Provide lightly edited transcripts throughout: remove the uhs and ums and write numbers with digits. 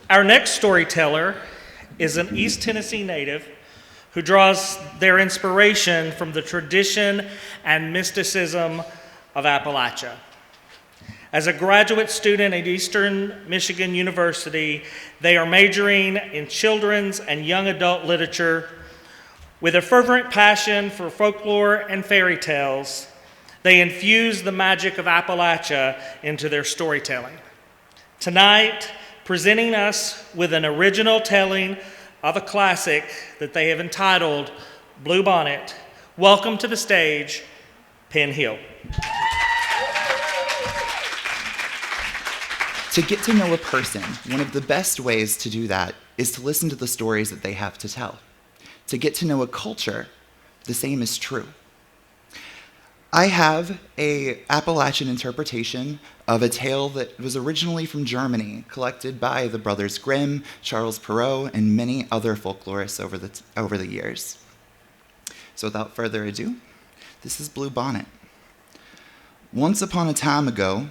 Our next storyteller is an East Tennessee native who draws their inspiration from the tradition and mysticism of Appalachia. As a graduate student at Eastern Michigan University, they are majoring in children's and young adult literature. With a fervent passion for folklore and fairy tales, they infuse the magic of Appalachia into their storytelling. Tonight, presenting us with an original telling of a classic that they have entitled Blue Bonnet, welcome to the stage, Penn Hill. To get to know a person, one of the best ways to do that is to listen to the stories that they have to tell. To get to know a culture, the same is true. I have an Appalachian interpretation of a tale that was originally from Germany, collected by the brothers Grimm, Charles Perrault, and many other folklorists over the years. So without further ado, this is Blue Bonnet. Once upon a time ago,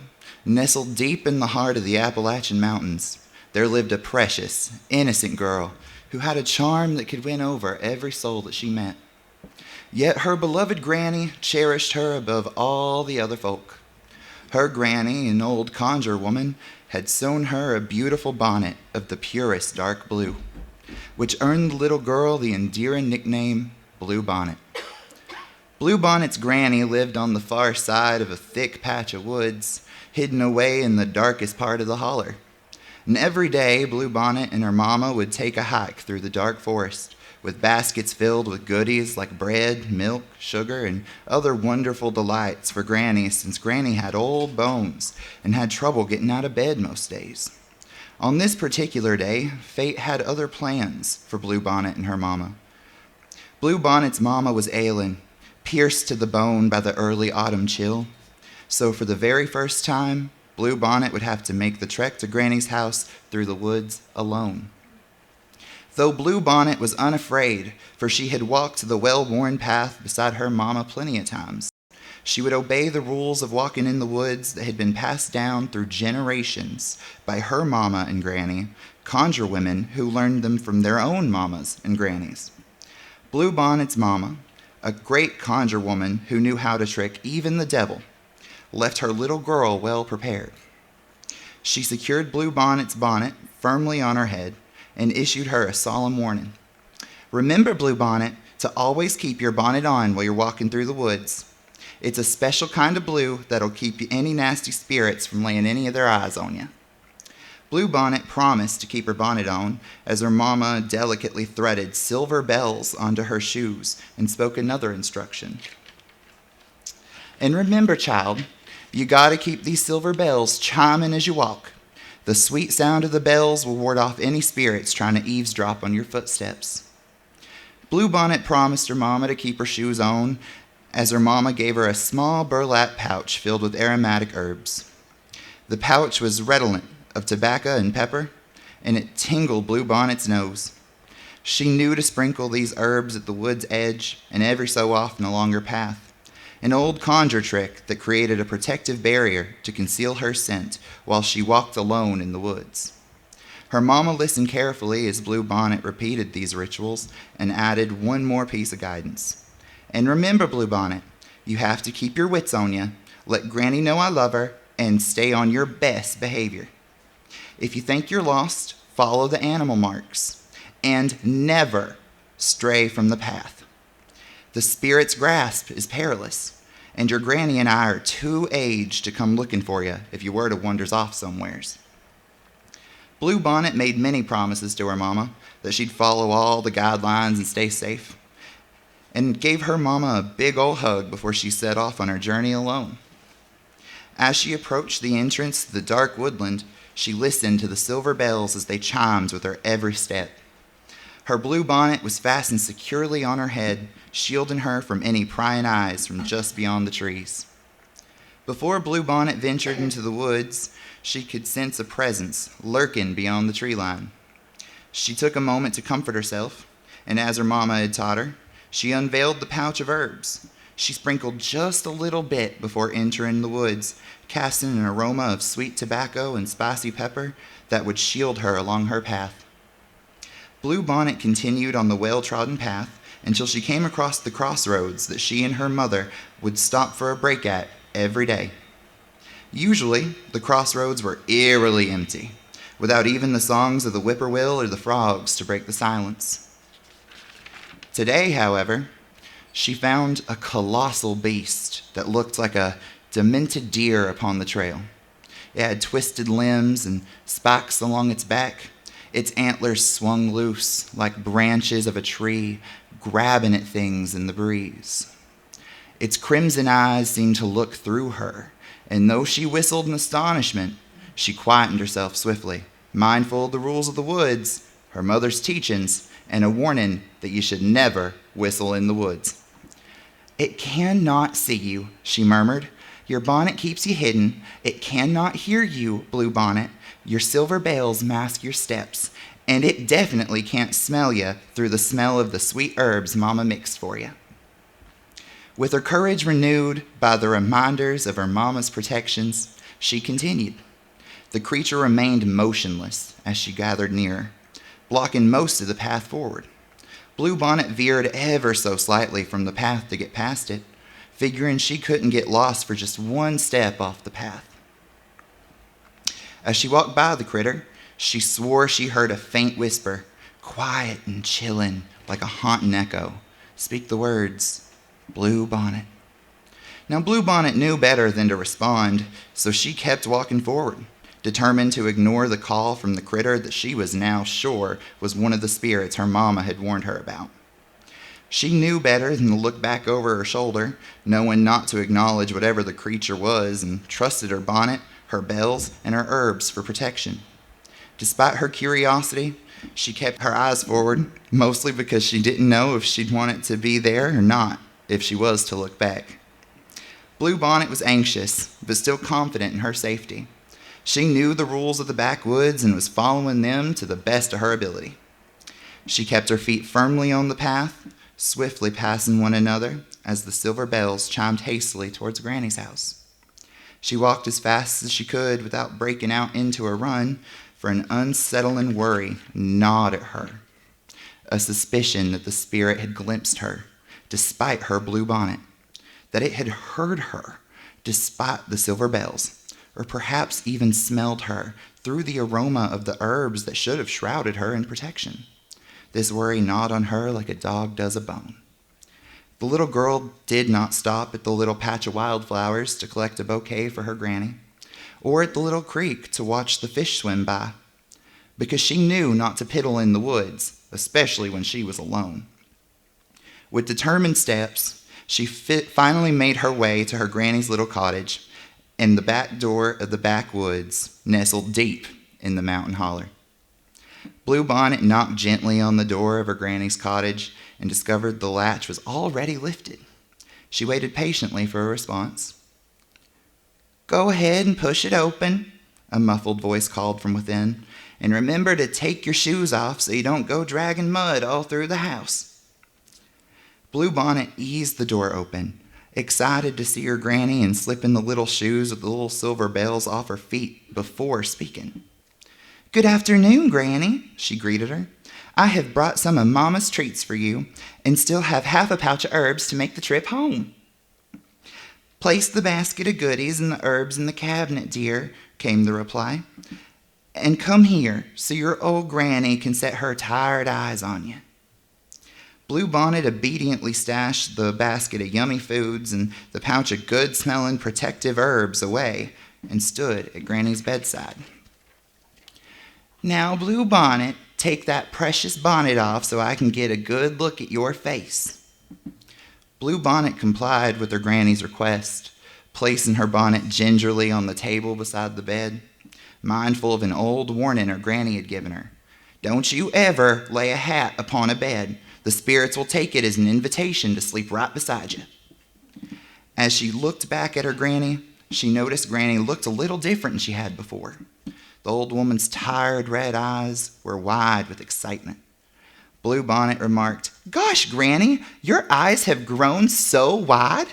nestled deep in the heart of the Appalachian Mountains, there lived a precious, innocent girl who had a charm that could win over every soul that she met. Yet her beloved granny cherished her above all the other folk. Her granny, an old conjure woman, had sewn her a beautiful bonnet of the purest dark blue, which earned the little girl the endearing nickname Blue Bonnet. Blue Bonnet's granny lived on the far side of a thick patch of woods, hidden away in the darkest part of the holler. And every day, Blue Bonnet and her mama would take a hike through the dark forest, with baskets filled with goodies like bread, milk, sugar, and other wonderful delights for Granny, since Granny had old bones and had trouble getting out of bed most days. On this particular day, fate had other plans for Blue Bonnet and her mama. Blue Bonnet's mama was ailing, pierced to the bone by the early autumn chill. So for the very first time, Blue Bonnet would have to make the trek to Granny's house through the woods alone. Though Blue Bonnet was unafraid, for she had walked the well-worn path beside her mama plenty of times, she would obey the rules of walking in the woods that had been passed down through generations by her mama and Granny, conjure women who learned them from their own mamas and grannies. Blue Bonnet's mama, a great conjure woman who knew how to trick even the devil, left her little girl well prepared. She secured Blue Bonnet's bonnet firmly on her head and issued her a solemn warning. Remember, Blue Bonnet, to always keep your bonnet on while you're walking through the woods. It's a special kind of blue that'll keep any nasty spirits from laying any of their eyes on you. Blue Bonnet promised to keep her bonnet on as her mama delicately threaded silver bells onto her shoes and spoke another instruction. And remember, child, you gotta keep these silver bells chiming as you walk. The sweet sound of the bells will ward off any spirits trying to eavesdrop on your footsteps. Blue Bonnet promised her mama to keep her shoes on, as her mama gave her a small burlap pouch filled with aromatic herbs. The pouch was redolent of tobacco and pepper, and it tingled Blue Bonnet's nose. She knew to sprinkle these herbs at the wood's edge and every so often along her path, an old conjure trick that created a protective barrier to conceal her scent while she walked alone in the woods. Her mama listened carefully as Blue Bonnet repeated these rituals and added one more piece of guidance. And remember, Blue Bonnet, you have to keep your wits on you, let Granny know I love her, and stay on your best behavior. If you think you're lost, follow the animal marks, and never stray from the path. The spirit's grasp is perilous, and your granny and I are too aged to come looking for you if you were to wander off somewheres. Blue Bonnet made many promises to her mama that she'd follow all the guidelines and stay safe, and gave her mama a big old hug before she set off on her journey alone. As she approached the entrance to the dark woodland, she listened to the silver bells as they chimed with her every step. Her blue bonnet was fastened securely on her head, shielding her from any prying eyes from just beyond the trees. Before Blue Bonnet ventured into the woods, she could sense a presence lurking beyond the tree line. She took a moment to comfort herself, and as her mama had taught her, she unveiled the pouch of herbs. She sprinkled just a little bit before entering the woods, casting an aroma of sweet tobacco and spicy pepper that would shield her along her path. Blue Bonnet continued on the well-trodden path until she came across the crossroads that she and her mother would stop for a break at every day. Usually, the crossroads were eerily empty, without even the songs of the whippoorwill or the frogs to break the silence. Today, however, she found a colossal beast that looked like a demented deer upon the trail. It had twisted limbs and spikes along its back. Its antlers swung loose like branches of a tree, grabbing at things in the breeze. Its crimson eyes seemed to look through her, and though she whistled in astonishment, she quietened herself swiftly, mindful of the rules of the woods, her mother's teachings, and a warning that you should never whistle in the woods. "It cannot see you," she murmured. "Your bonnet keeps you hidden. It cannot hear you, Blue Bonnet. Your silver bells mask your steps, and it definitely can't smell you through the smell of the sweet herbs Mama mixed for you." With her courage renewed by the reminders of her Mama's protections, she continued. The creature remained motionless as she gathered nearer, blocking most of the path forward. Blue Bonnet veered ever so slightly from the path to get past it, figuring she couldn't get lost for just one step off the path. As she walked by the critter, she swore she heard a faint whisper, quiet and chilling like a haunting echo, speak the words, "Blue Bonnet." Now, Blue Bonnet knew better than to respond, so she kept walking forward, determined to ignore the call from the critter that she was now sure was one of the spirits her mama had warned her about. She knew better than to look back over her shoulder, knowing not to acknowledge whatever the creature was, and trusted her bonnet, her bells, and her herbs for protection. Despite her curiosity, she kept her eyes forward, mostly because she didn't know if she'd want it to be there or not, if she was to look back. Blue Bonnet was anxious, but still confident in her safety. She knew the rules of the backwoods and was following them to the best of her ability. She kept her feet firmly on the path, swiftly passing one another as the silver bells chimed hastily towards Granny's house. She walked as fast as she could without breaking out into a run, for an unsettling worry gnawed at her, a suspicion that the spirit had glimpsed her, despite her blue bonnet, that it had heard her, despite the silver bells, or perhaps even smelled her through the aroma of the herbs that should have shrouded her in protection. This worry gnawed on her like a dog does a bone. The little girl did not stop at the little patch of wildflowers to collect a bouquet for her granny, or at the little creek to watch the fish swim by, because she knew not to piddle in the woods, especially when she was alone. With determined steps, she finally made her way to her granny's little cottage, and the back door of the backwoods nestled deep in the mountain holler. Blue Bonnet knocked gently on the door of her granny's cottage and discovered the latch was already lifted. She waited patiently for a response. "Go ahead and push it open," a muffled voice called from within, "and remember to take your shoes off so you don't go dragging mud all through the house." Blue Bonnet eased the door open, excited to see her granny and slipping the little shoes with the little silver bells off her feet before speaking. "Good afternoon, Granny," she greeted her. "I have brought some of Mama's treats for you, and still have half a pouch of herbs to make the trip home." "Place the basket of goodies and the herbs in the cabinet, dear," came the reply. "And come here so your old granny can set her tired eyes on you." Blue Bonnet obediently stashed the basket of yummy foods and the pouch of good-smelling protective herbs away and stood at Granny's bedside. "Now, Blue Bonnet, take that precious bonnet off so I can get a good look at your face." Blue Bonnet complied with her granny's request, placing her bonnet gingerly on the table beside the bed, mindful of an old warning her granny had given her. "Don't you ever lay a hat upon a bed. The spirits will take it as an invitation to sleep right beside you." As she looked back at her granny, she noticed Granny looked a little different than she had before. The old woman's tired red eyes were wide with excitement. Blue Bonnet remarked, "Gosh, Granny, your eyes have grown so wide."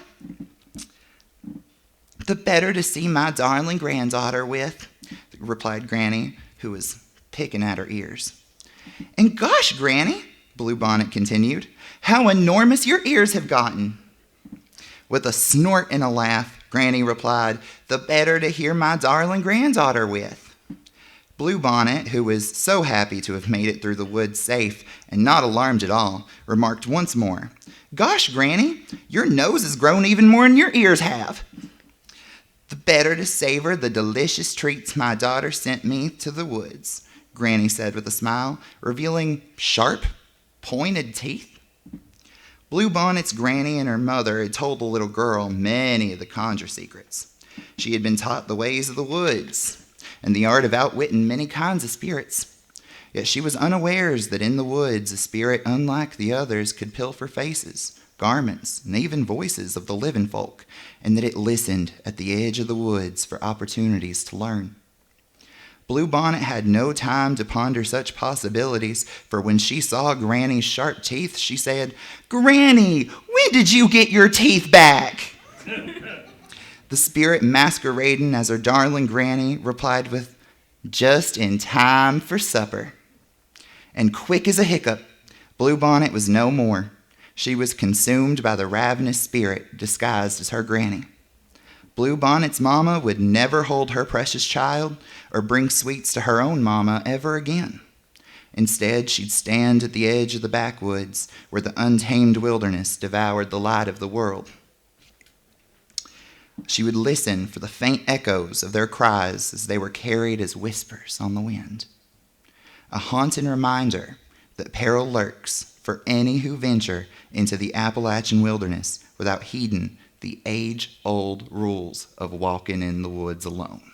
"The better to see my darling granddaughter with," replied Granny, who was picking at her ears. "And gosh, Granny," Blue Bonnet continued, "how enormous your ears have gotten." With a snort and a laugh, Granny replied, "The better to hear my darling granddaughter with." Blue Bonnet, who was so happy to have made it through the woods safe and not alarmed at all, remarked once more, "Gosh, Granny, your nose has grown even more than your ears have." "The better to savor the delicious treats my daughter sent me to the woods," Granny said with a smile, revealing sharp, pointed teeth. Blue Bonnet's granny and her mother had told the little girl many of the conjure secrets. She had been taught the ways of the woods and the art of outwitting many kinds of spirits. Yet she was unawares that in the woods a spirit unlike the others could pilfer faces, garments, and even voices of the living folk, and that it listened at the edge of the woods for opportunities to learn. Blue Bonnet had no time to ponder such possibilities, for when she saw Granny's sharp teeth, she said, "Granny, when did you get your teeth back?" The spirit masquerading as her darling Granny replied with, "Just in time for supper." And quick as a hiccup, Blue Bonnet was no more. She was consumed by the ravenous spirit disguised as her granny. Blue Bonnet's mama would never hold her precious child or bring sweets to her own mama ever again. Instead, she'd stand at the edge of the backwoods where the untamed wilderness devoured the light of the world. She would listen for the faint echoes of their cries as they were carried as whispers on the wind. A haunting reminder that peril lurks for any who venture into the Appalachian wilderness without heeding the age-old rules of walking in the woods alone.